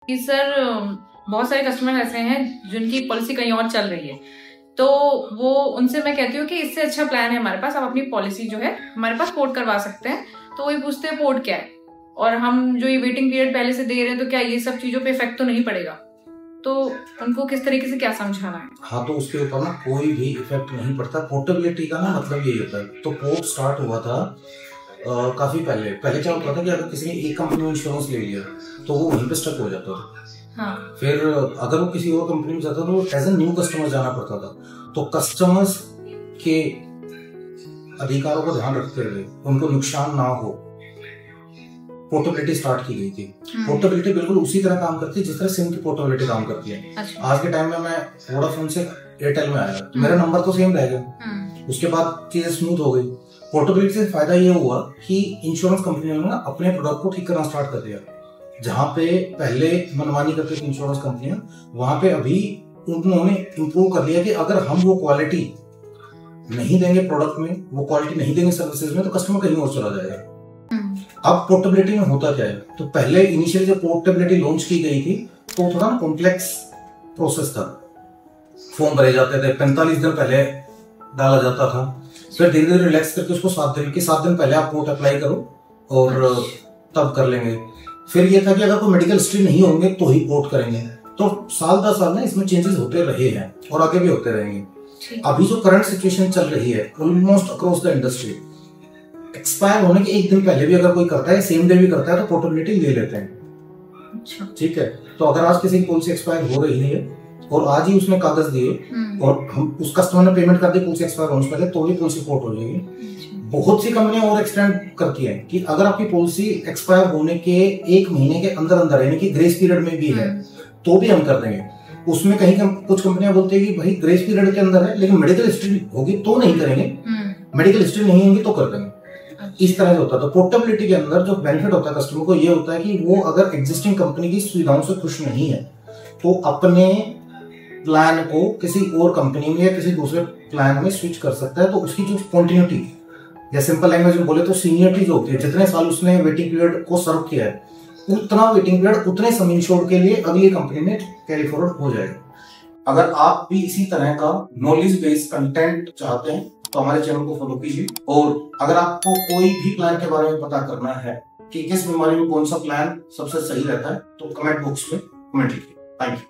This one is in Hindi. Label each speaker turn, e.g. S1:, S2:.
S1: कि सर बहुत सारे कस्टमर ऐसे हैं जिनकी पॉलिसी कहीं और चल रही है, तो वो उनसे मैं कहती हूँ कि इससे अच्छा प्लान है हमारे पास, आप अपनी पॉलिसी जो है हमारे पास पोर्ट करवा सकते हैं। तो वही पूछते हैं पोर्ट क्या है, और हम जो ये वेटिंग पीरियड पहले से दे रहे हैं तो क्या ये सब चीजों पे इफेक्ट तो नहीं पड़ेगा? तो उनको किस तरीके से क्या समझाना है?
S2: हाँ, तो उसके ऊपर ना कोई भी इफेक्ट नहीं पड़ता। पोर्टेबिलिटी का ना मतलब यही होता है। तो पोर्ट स्टार्ट हुआ था काफी पहले क्या होता था कि अगर किसी ने एक कंपनी में इंश्योरेंस ले लिया तो वो वहीं पे स्टक हो जाता था।
S1: हाँ।
S2: फिर अगर वो किसी और कंपनी में जाता तो एज ए न्यू कस्टमर जाना पड़ता था। तो कस्टमर्स के अधिकारों को ध्यान रखते हुए उनको नुकसान ना हो, पोर्टेबिलिटी स्टार्ट की गई थी। पोर्टेबिलिटी बिल्कुल उसी तरह काम करती है जिस तरह सिम की पोर्टेबिलिटी काम करती है।
S1: अच्छा।
S2: आज के टाइम में मैं वोडाफोन से एयरटेल में आया तो मेरा नंबर तो सेम रह गया, उसके बाद चीजें स्मूथ हो गई। पोर्टेबिलिटी से फायदा ये हुआ कि इंश्योरेंस कंपनियों ने अपने प्रोडक्ट को ठीक करना स्टार्ट कर दिया। जहां पे पहले मनमानी करती थी इंश्योरेंस कंपनियां, वहां पे अभी उन्होंने इंप्रूव कर लिया कि अगर हम वो क्वालिटी नहीं देंगे प्रोडक्ट में, वो क्वालिटी नहीं देंगे सर्विसेज में, तो कस्टमर कहीं और चला जाएगा। अब पोर्टेबिलिटी में होता क्या है, तो पहले इनिशियली जब पोर्टेबिलिटी लॉन्च की गई थी तो थोड़ा ना कॉम्प्लेक्स प्रोसेस था। फॉर्म भरे जाते थे, 45 दिन पहले डाला जाता था, फिर धीरे धीरे रिलैक्स करके उसको 7 दिन पहले आप पोर्ट अप्लाई करो और तब कर लेंगे। फिर ये था कि अगर कोई मेडिकल हिस्ट्री नहीं होंगे तो ही पोर्ट करेंगे। तो साल दर साल ना इसमें चेंजेस होते रहे हैं और आगे भी होते रहेंगे। अभी जो करंट सिचुएशन चल रही है almost across the industry, expire होने के एक दिन पहले भी अगर कोई करता है, सेम डे भी करता है, तो पोर्टेबिलिटी ले लेते हैं।
S1: अच्छा।
S2: ठीक है, तो अगर आज किसी की पॉलिसी एक्सपायर हो रही है और आज ही उसने कागज दिए और हम उस कस्टमर ने पेमेंट कर दी पॉलिसी एक्सपायर होने से पहले, तो ही पॉलिसी पोर्ट हो जाएगी। बहुत सी कंपनियां और एक्सटेंड करती हैं कि अगर आपकी पॉलिसी एक्सपायर होने के 1 महीने के अंदर अंदर, यानी कि ग्रेस पीरियड में भी है, तो भी हम कर देंगे। उसमें कहीं कुछ कंपनियां बोलती है कि भाई ग्रेस पीरियड के अंदर है लेकिन मेडिकल हिस्ट्री होगी तो नहीं करेंगे, मेडिकल हिस्ट्री नहीं होगी तो कर देंगे। इस तरह से होता है। तो पोर्टेबिलिटी के अंदर जो बेनिफिट होता है कस्टमर को, ये होता है कि वो अगर एग्जिस्टिंग कंपनी की सुविधाओं से खुश नहीं है तो अपने प्लान को किसी और कंपनी में या किसी दूसरे प्लान में स्विच कर सकता है। तो उसकी जो कंटिन्यूटी या सिंपल लैंग्वेज में बोले तो सीनियरिटी जो होती है, जितने साल उसने वेटिंग पीरियड को सर्व किया है, उतना वेटिंग पीरियड उतने सम इंश्योर्ड के लिए अगली कंपनी में कैरी फॉरवर्ड हो जाएगा। अगर आप भी इसी तरह का नॉलेज बेस्ड कंटेंट चाहते हैं तो हमारे चैनल को फॉलो कीजिए। और अगर आपको कोई भी प्लान के बारे में पता करना है कि किस बीमारी में कौन सा प्लान सबसे सही रहता है, तो कमेंट बॉक्स में कमेंट कीजिए। Thank you.